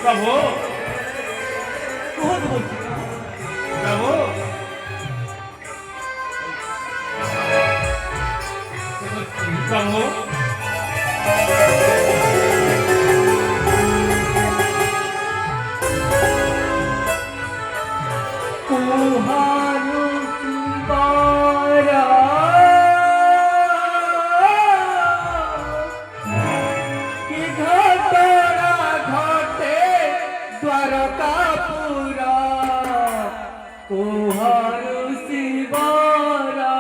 प्रभु कौन बोलছি प्रभु प्रभु कुहानु बारा कि घटना घटे द्वारकापुरा कुहानु शिवारा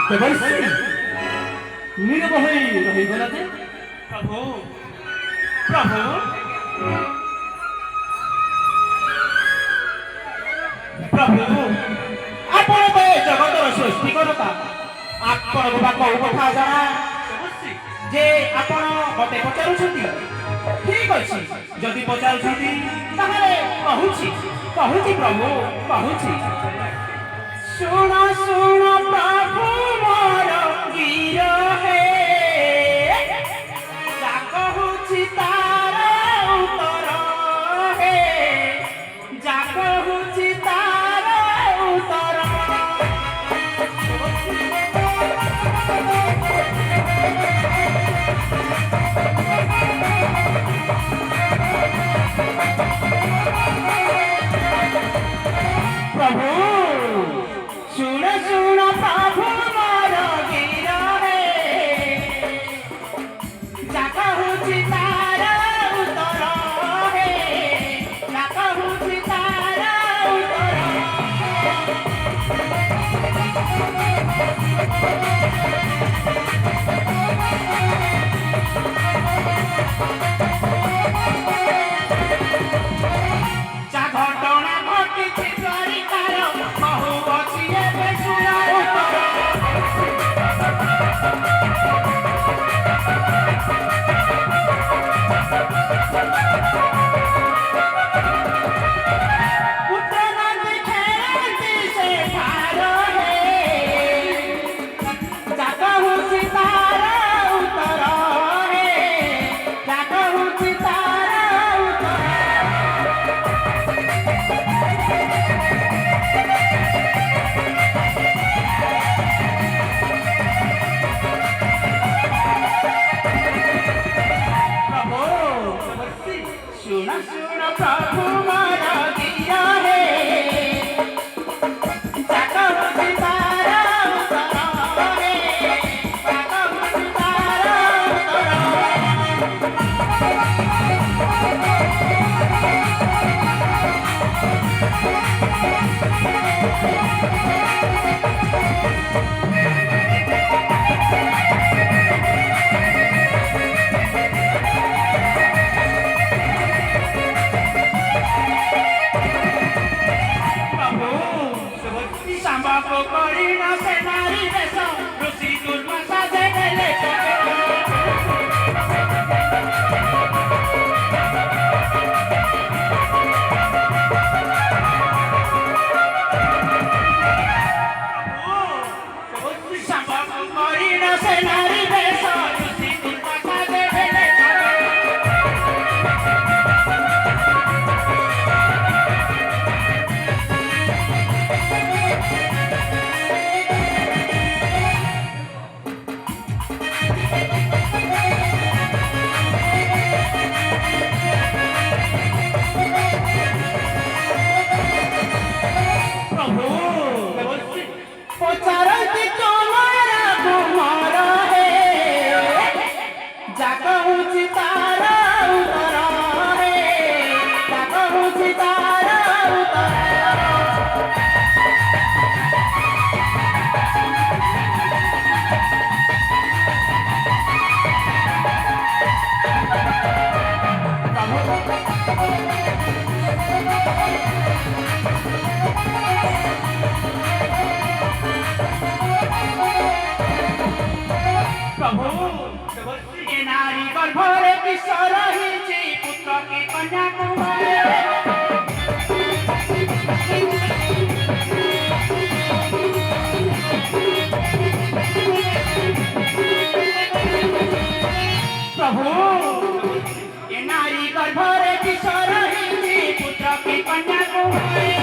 ଦେବର୍ଷି ନୀରବ ହୋଇ ରହିଗଲା ଯେ ପ୍ରଭୁ ପ୍ରଭୁ ପ୍ରଭୁ ଆପଣ ତ ଏ ଜଗତର ସୃଷ୍ଟିକର୍ତ୍ତା ଆପଣଙ୍କୁ ବା କୋଉ କଥା ଜଣା ଯେ ଆପଣ ମତେ ପଚାରୁଛନ୍ତି ଠିକ ଅଛି ଯଦି ପଚାରୁଛନ୍ତି ତାହେଲେ କହୁଛି କହୁଛି ପ୍ରଭୁ କହୁଛି ଶୁଣ ଶୁଣ ପ୍ରଭୁ ମୋର ଗିର ହେ ଯା କହୁଛି ତାର ଉତ୍ତର ହେ ଯା କହୁଛି ତାର ଉତ୍ତର प्रभु सुन सुन प्रभु मोर गिर हे जा कहुछि तार उत्तर हे जा कहुछि तार उत्तर जा घटना घटिछि द्वारिकार बहु अछि एबे सुनार पुत्र नंदी खेलती से ठार हे जा कहुछि तार उत्तर हे जा कहुछि तार उत्तर प्रभु सुन सुन प्रभु मोर गिर हे जा कहुछि तार उत्तर हे जा कहुछि तार उत्तर प्रभु सांबको करिन से नारी बेश ऋषि दुर्वासा से गेले सांबको करिन से नारी बेश ऋषि दुर्वासा से गेले प्रभु पचारती तुम्हारा कुमार हे जा कहुछि तार उत्तर हे जा कहुछि तार उत्तर प्रभु ये नारी गर्भरे विश्व रहिछि पुत्र की कन्या कुमारी प्रभु ये नारी गर्भरे विश्व रहिछि पुत्र की कन्या कुमारी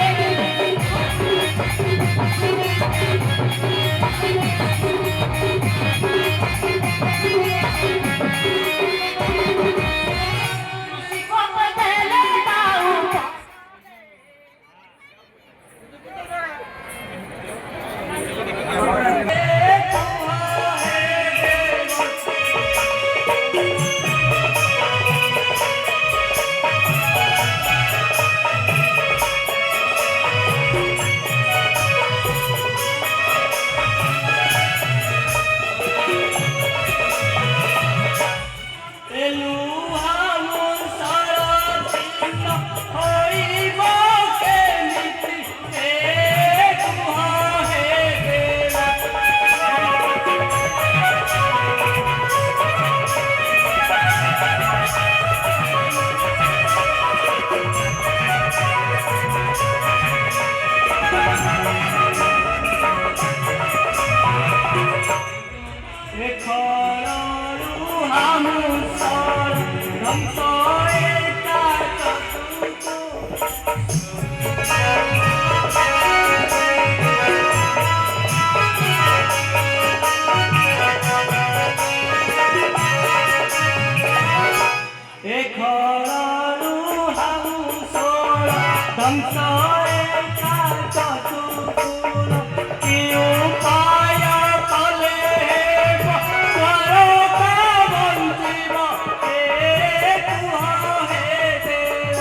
ଖରାରୁ ହାମୁସର ଧ୍ୱଂସ ଏକା ଏ ଖରାରୁ ହାମୁସର ଧ୍ୱଂସ ଏକା ଚତୁର୍ଗୁଣ କି ଉପାୟ କଲେ ହେବ ସ୍ୱରୂପ ବଞ୍ଚିବ ଏ କୁହ ହେ ଦେବ।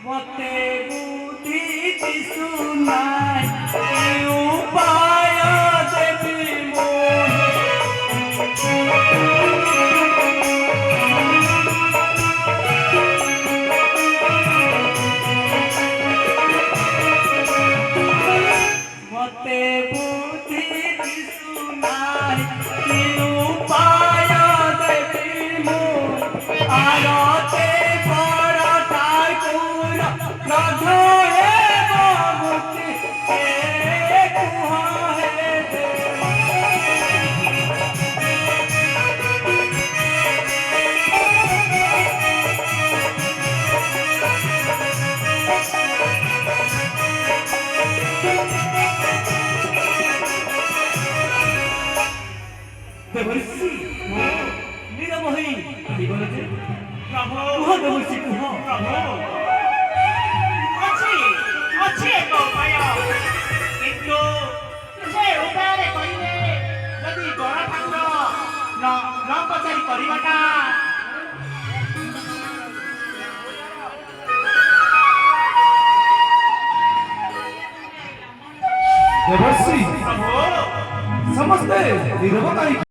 ମତେ ବୁଦ୍ଧି ଦିଶୁନାହିଁ କି ଉପାୟ ଦେବି ମୋହେ। ମତେ ବୁଦ୍ଧି ଦିଶୁନାହିଁ କି ଉପାୟ ଦେବି ମୋହେ। ଆରତେ ବଡ଼ ଠାକୁର କ୍ରୋଧ ହେବ ମୁକ୍ତି ଏ କୁହ ହେ ଦେବ। ଦେବର୍ଷି ନୀରବ ହୋଇ ରହିଗଲ ଯେ। ପ୍ରଭୁ କୁହ ଦେବର୍ଷି କୁହ। ପ୍ରଭୁ ଅଛି ଅଛି ଏକ ଉପାୟ, କିନ୍ତୁ ସେ ଉପାୟରେ କହିଲେ ଯଦି ବଡ଼ ଠାକୁର ନ ପଚାରି କରିବାଟା ଦେବର୍ଷି ପ୍ରଭୁ ସମସ୍ତେ ନିରବ କାହିଁକି?